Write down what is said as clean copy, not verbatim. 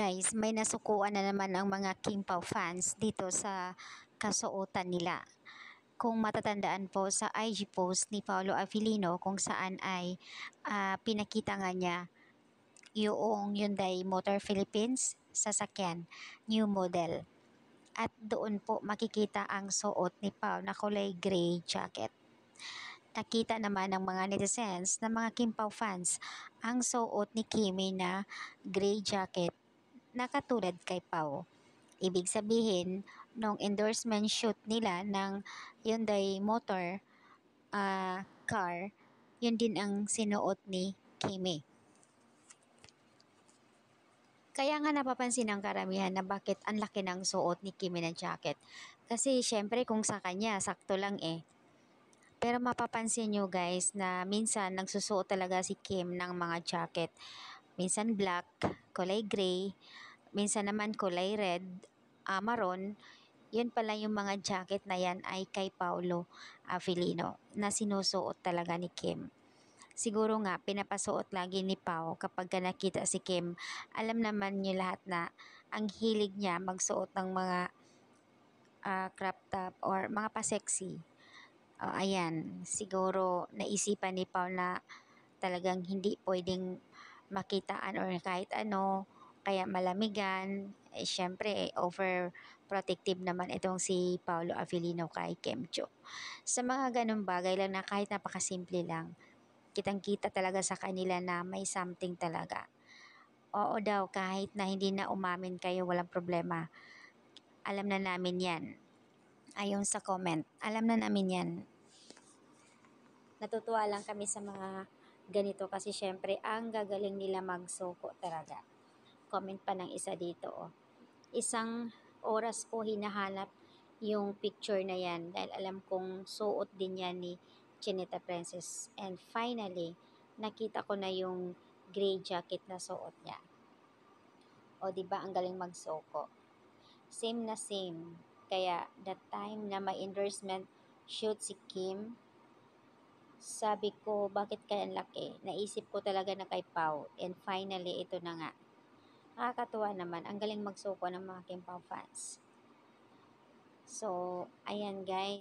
Guys, may nasukuan na naman ang mga King Pao fans dito sa kasuotan nila. Kung matatandaan po sa IG post ni Paolo Avellino kung saan ay pinakita nga niya yung Hyundai Motor Philippines sasakyan, new model. At doon po makikita ang suot ni Pao na kulay gray jacket. Nakita naman ng mga netizens na mga Kim Pao fans ang suot ni Kimi na gray jacket na katulad kay Pao. Ibig sabihin, nung endorsement shoot nila ng Hyundai Motor car, yun din ang sinuot ni Kimi. Kaya nga napapansin ng karamihan na bakit ang laki ng suot ni Kimi na jacket. Kasi syempre kung sa kanya, sakto lang eh. Pero mapapansin nyo guys na minsan nagsusuot talaga si Kim ng mga jacket. Minsan black, kulay gray, minsan naman kulay red, maroon. Yun pala yung mga jacket na yan ay kay Paolo Avellino na sinusuot talaga ni Kim. Siguro nga pinapasuot lagi ni Pao kapag nakita si Kim. Alam naman niyo lahat na ang hilig niya magsuot ng mga crop top or mga pa-sexy. Ayan, siguro naisipan ni Pao na talagang hindi pwedeng makitaan or kahit ano, kaya malamigan. Syempre, overprotective naman itong si Paolo Avellino kay Kim Chiu. Sa mga ganong bagay lang na kahit napakasimple lang, kitang-kita talaga sa kanila na may something talaga. Oo daw, kahit na hindi na umamin kayo, walang problema. Alam na namin yan. Ayon sa comment, alam na namin yan. Natutuwa lang kami sa mga ganito kasi syempre ang gagaling nila magsuko talaga. Comment pa ng isa dito. Isang oras ko hinahanap yung picture na yan dahil alam kong suot din yan ni Chinita Princess. And finally, nakita ko na yung gray jacket na suot niya. O diba ang galing magsuko. Same na same. Kaya that time na may endorsement shoot si Kim, sabi ko bakit kaya ang laki. Naisip ko talaga na kay Pao. And finally, ito na nga. Nakakatuwa naman. Ang galing magsuko ng mga Kim Pao fans. So, ayan guys.